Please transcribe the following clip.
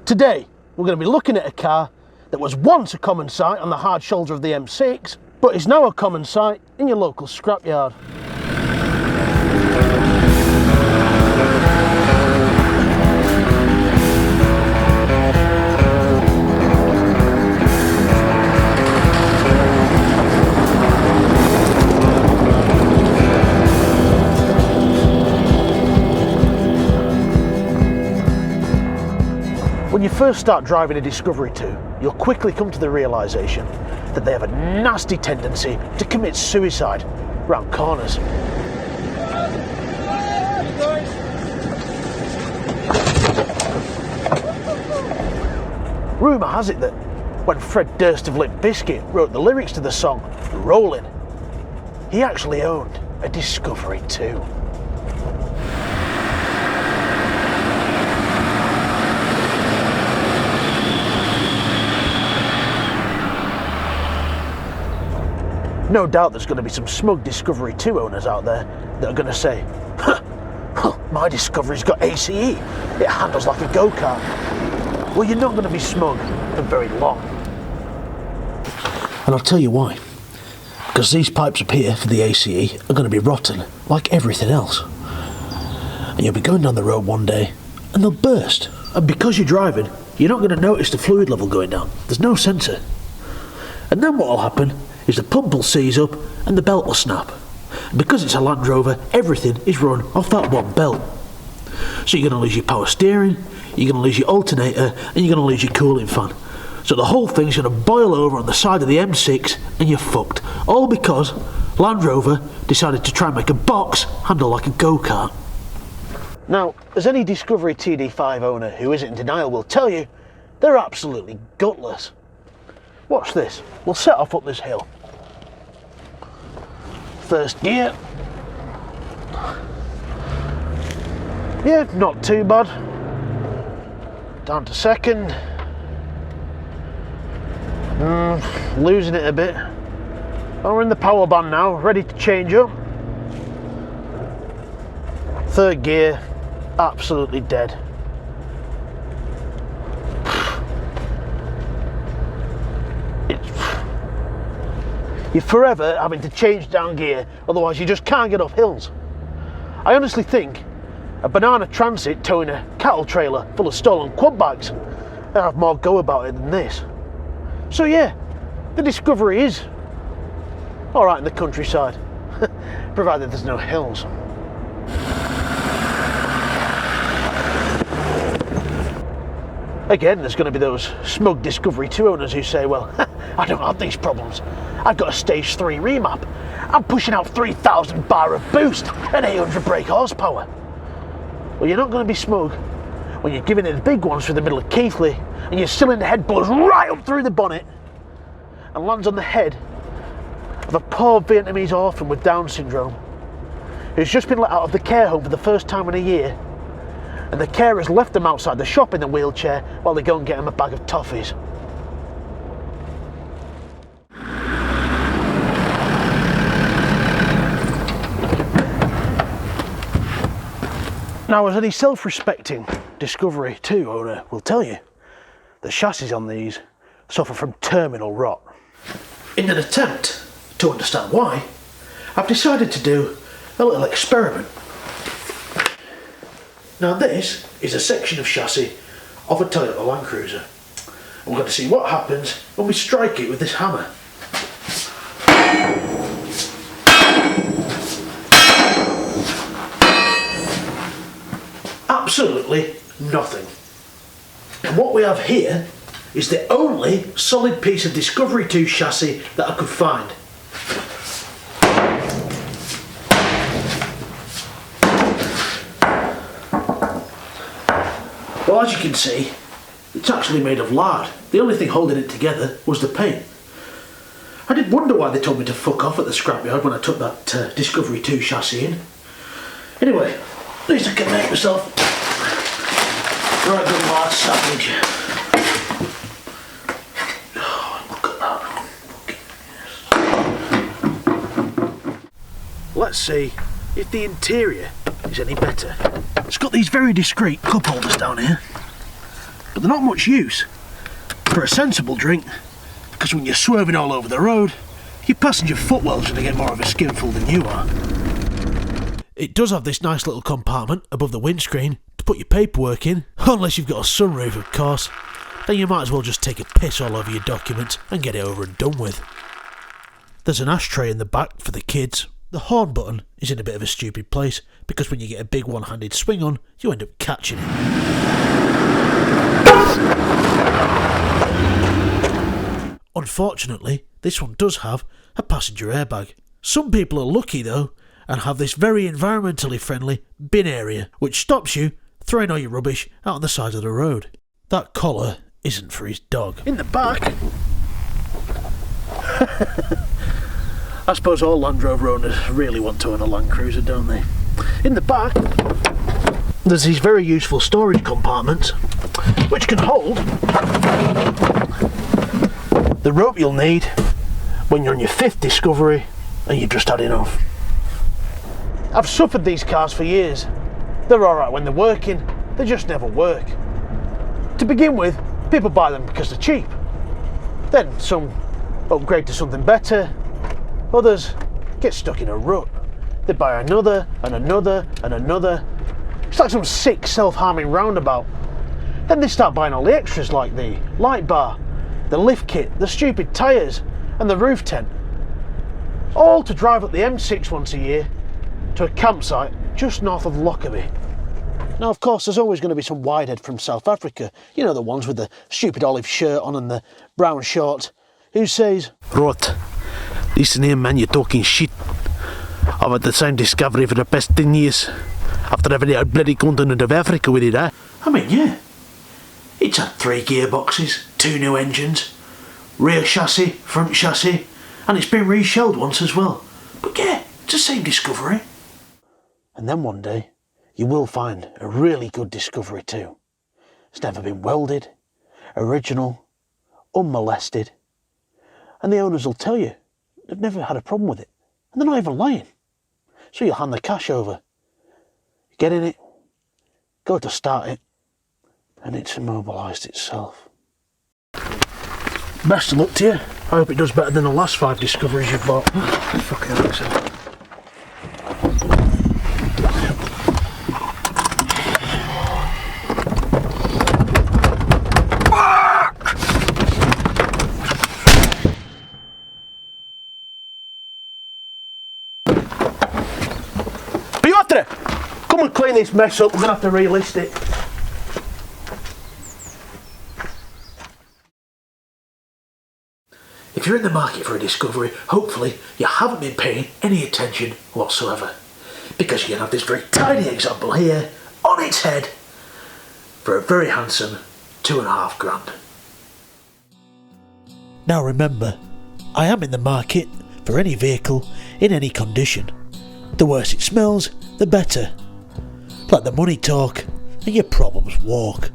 Today, we're going to be looking at a car that was once a common sight on the hard shoulder of the M6, but is now a common sight in your local scrapyard. When you first start driving a Discovery 2, you'll quickly come to the realisation that they have a nasty tendency to commit suicide round corners. Rumour has it that when Fred Durst of Limp Bizkit wrote the lyrics to the song Rollin', he actually owned a Discovery 2. No doubt there's going to be some smug Discovery 2 owners out there that are going to say, my Discovery's got ACE, it handles like a go-kart. Well, you're not going to be smug for very long. And I'll tell you why. Because these pipes up here for the ACE are going to be rotten, like everything else. And you'll be going down the road one day, and they'll burst. And because you're driving, you're not going to notice the fluid level going down. There's no sensor. And then what will happen is the pump will seize up and the belt will snap. And because it's a Landrover, everything is run off that one belt. So you're going to lose your power steering, you're going to lose your alternator, and you're going to lose your cooling fan. So the whole thing's going to boil over on the side of the M6 and you're fucked. All because Landrover decided to try and make a box handle like a go-kart. Now, as any Discovery TD5 owner who isn't in denial will tell you, they're absolutely gutless. Watch this. We'll set off up this hill. First gear. Yeah, not too bad. Down to second. Losing it a bit. Oh, we're in the power band now, ready to change up. Third gear, absolutely dead. You're forever having to change down gear, otherwise you just can't get up hills. I honestly think a banana transit towing a cattle trailer full of stolen quad bags will have more go about it than this. So yeah, the Discovery is alright in the countryside, provided there's no hills. Again, there's going to be those smug Discovery 2 owners who say, well, I don't have these problems. I've got a stage 3 remap. I'm pushing out 3,000 bar of boost and 800 brake horsepower. Well, you're not going to be smug when you're giving it the big ones through the middle of Keighley and your cylinder head blows right up through the bonnet and lands on the head of a poor Vietnamese orphan with Down syndrome who's just been let out of the care home for the first time in a year, and the carers left them outside the shop in the wheelchair while they go and get them a bag of toffees. Now, as any self-respecting Discovery 2 owner will tell you, the chassis on these suffer from terminal rot. In an attempt to understand why, I've decided to do a little experiment. Now, this is a section of chassis of a Toyota Land Cruiser. And we're going to see what happens when we strike it with this hammer. Absolutely nothing. And what we have here is the only solid piece of Discovery 2 chassis that I could find. Well, as you can see, it's actually made of lard. The only thing holding it together was the paint. I did wonder why they told me to fuck off at the scrapyard when I took that Discovery 2 chassis in. Anyway, at least I can make myself a right good lard sandwich. Oh, look at that. Let's see if the interior is any better. It's got these very discreet cup holders down here. but they're not much use for a sensible drink, because when you're swerving all over the road, your passenger footwell's going to get more of a skinful than you are. It does have this nice little compartment above the windscreen to put your paperwork in, unless you've got a sunroof, of course. Then you might as well just take a piss all over your documents and get it over and done with. There's an ashtray in the back for the kids. The horn button is in a bit of a stupid place, because when you get a big one-handed swing on, you end up catching it. Unfortunately, this one does have a passenger airbag. Some people are lucky though, and have this very environmentally friendly bin area, which stops you throwing all your rubbish out on the side of the road. That collar isn't for his dog. In the back, I suppose all Land Rover owners really want to own a Land Cruiser, don't they? In the back, there's these very useful storage compartments, which can hold the rope you'll need when you're on your 5th discovery and you've just had enough. I've suffered these cars for years. They're alright when they're working, they just never work. To begin with, people buy them because they're cheap. Then some upgrade to something better, others get stuck in a rut. They buy another and another and another. It's like some sick self-harming roundabout. Then they start buying all the extras like the light bar, the lift kit, the stupid tyres and the roof tent. All to drive up the M6 once a year to a campsite just north of Lockerbie. Now of course there's always going to be some widehead from South Africa, you know, the ones with the stupid olive shirt on and the brown shorts, who says, "Rot, listen here man, you're talking shit. I've had the same discovery for the past 10 years. After having the bloody continent of Africa with it, eh?" I mean, yeah. It's had 3 gearboxes, 2 new engines, rear chassis, front chassis, and it's been reshelled once as well. But yeah, it's the same discovery. And then one day, you will find a really good discovery too. It's never been welded, original, unmolested, and the owners will tell you they've never had a problem with it, and they're not even lying. So you'll hand the cash over, get in it, go to start it, and it's immobilised itself. Best of luck to you. I hope it does better than the last 5 discoveries you've bought. Fucking accent. Are you after it? Come and clean this mess up, we're going to have to relist it. If you're in the market for a discovery, hopefully you haven't been paying any attention whatsoever, because you can have this very tiny example here on its head for a very handsome £2.5 grand. Now remember, I am in the market for any vehicle in any condition. The worse it smells, the better. Let the money talk and your problems walk.